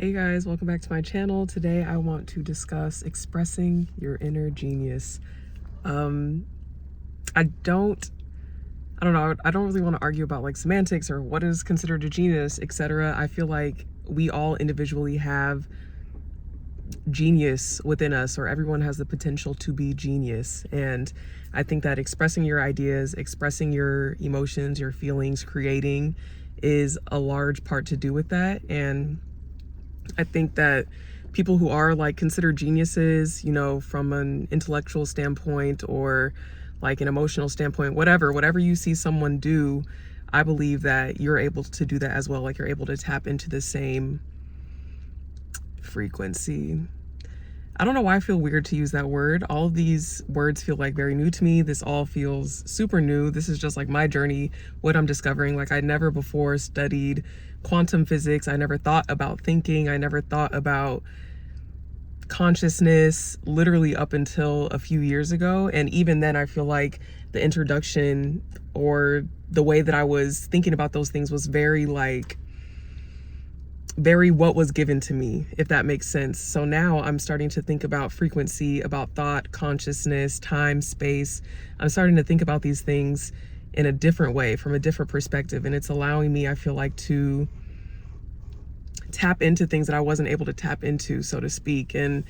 Hey guys, welcome back to my channel. Today I want to discuss expressing your inner genius. I don't know, I don't really want to argue about like semantics or what is considered a genius, etc. I feel like we all individually have genius within us, or everyone has the potential to be genius. And I think that expressing your ideas, expressing your emotions, your feelings, creating is a large part to do with that. And I think that people who are like considered geniuses, you know, from an intellectual standpoint or like an emotional standpoint, whatever you see someone do, I believe that you're able to do that as well. Like you're able to tap into the same frequency. I don't know why I feel weird to use that word. All of these words feel like very new to me. This all feels super new. This is just like my journey, what I'm discovering. Like I never before studied quantum physics. I never thought about thinking. I never thought about consciousness literally up until a few years ago. And even then I feel like the introduction or the way that I was thinking about those things was very what was given to me, if that makes sense. So now I'm starting to think about frequency, about thought, consciousness, time, space. I'm starting to think about these things in a different way, from a different perspective. And it's allowing me, I feel like, to tap into things that I wasn't able to tap into, so to speak. And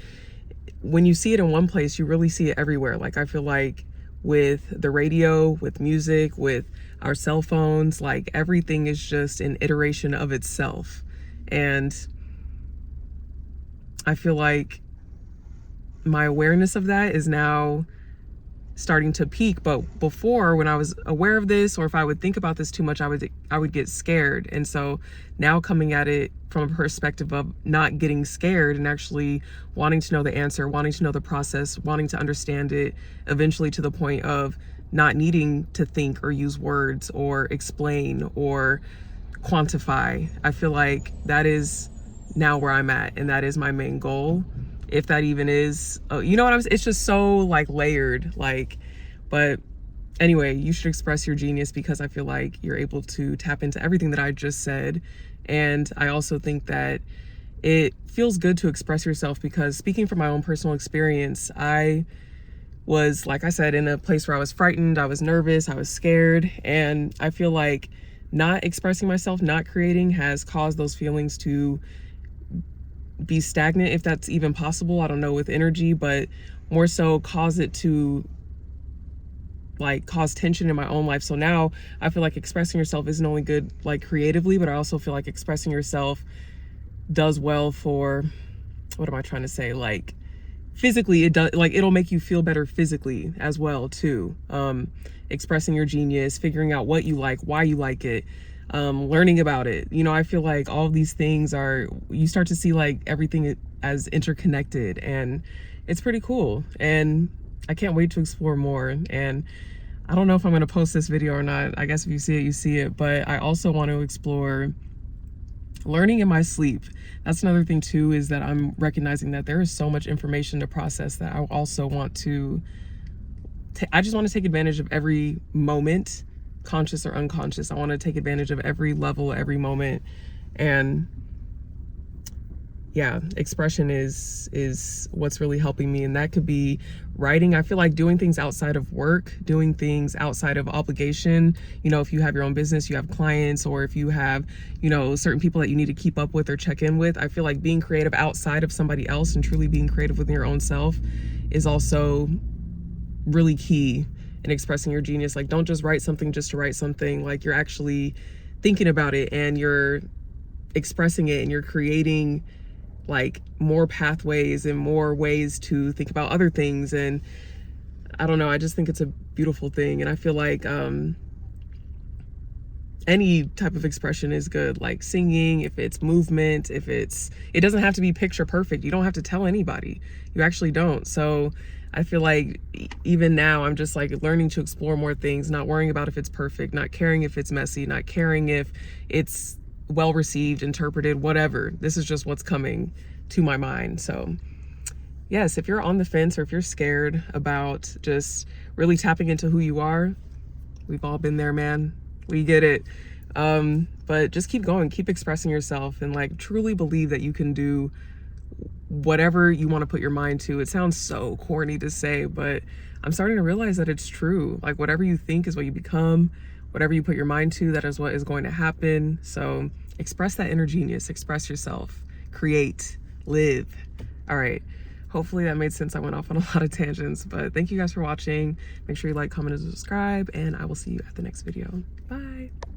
when you see it in one place, you really see it everywhere. Like I feel like with the radio, with music, with our cell phones, like everything is just an iteration of itself. And I feel like my awareness of that is now starting to peak. But before, when I was aware of this, or if I would think about this too much, I would get scared. And so now coming at it from a perspective of not getting scared and actually wanting to know the answer, wanting to know the process, wanting to understand it, eventually to the point of not needing to think or use words or explain or quantify. I feel like that is now where I'm at, and that is my main goal. If that even is, you know what I'm saying? It's just so like layered, but anyway, you should express your genius because I feel like you're able to tap into everything that I just said. And I also think that it feels good to express yourself because, speaking from my own personal experience, I was, like I said, in a place where I was frightened, I was nervous, I was scared. And I feel like not expressing myself, not creating, has caused those feelings to be stagnant, if that's even possible. I don't know, with energy, but more so cause it to like cause tension in my own life. So now I feel like expressing yourself isn't only good like creatively, but I also feel like expressing yourself does well for, what am I trying to say? Like physically, it does, like it'll make you feel better physically as well too. Expressing your genius, figuring out what you like, why you like it, learning about it. You know, I feel like all of these things are, you start to see like everything as interconnected, and it's pretty cool. And I can't wait to explore more. And I don't know if I'm going to post this video or not. I guess if you see it, you see it. But I also want to explore learning in my sleep. That's another thing too, is that I'm recognizing that there is so much information to process that I also want to, I just want to take advantage of every moment, conscious or unconscious. I want to take advantage of every level, every moment. And yeah, expression is what's really helping me. And that could be writing. I feel like doing things outside of work, doing things outside of obligation. You know, if you have your own business, you have clients, or if you have, you know, certain people that you need to keep up with or check in with. I feel like being creative outside of somebody else and truly being creative within your own self is also really key in expressing your genius. Like, don't just write something just to write something. Like, you're actually thinking about it and you're expressing it and you're creating like more pathways and more ways to think about other things. And I don't know, I just think it's a beautiful thing. And I feel like any type of expression is good, like singing, if it's movement, if it doesn't have to be picture perfect. You don't have to tell anybody, you actually don't. So I feel like even now I'm just like learning to explore more things, not worrying about if it's perfect, not caring if it's messy, not caring if it's well received, interpreted, whatever. This is just what's coming to my mind. So yes, if you're on the fence or if you're scared about just really tapping into who you are, we've all been there, man. We get it. But just keep going, keep expressing yourself, and like truly believe that you can do whatever you want to put your mind to. It sounds so corny to say, but I'm starting to realize that it's true. Like whatever you think is what you become. Whatever you put your mind to, that is what is going to happen. So express that inner genius, express yourself, create, live. All right. Hopefully that made sense. I went off on a lot of tangents, but thank you guys for watching. Make sure you like, comment, and subscribe, and I will see you at the next video. Bye.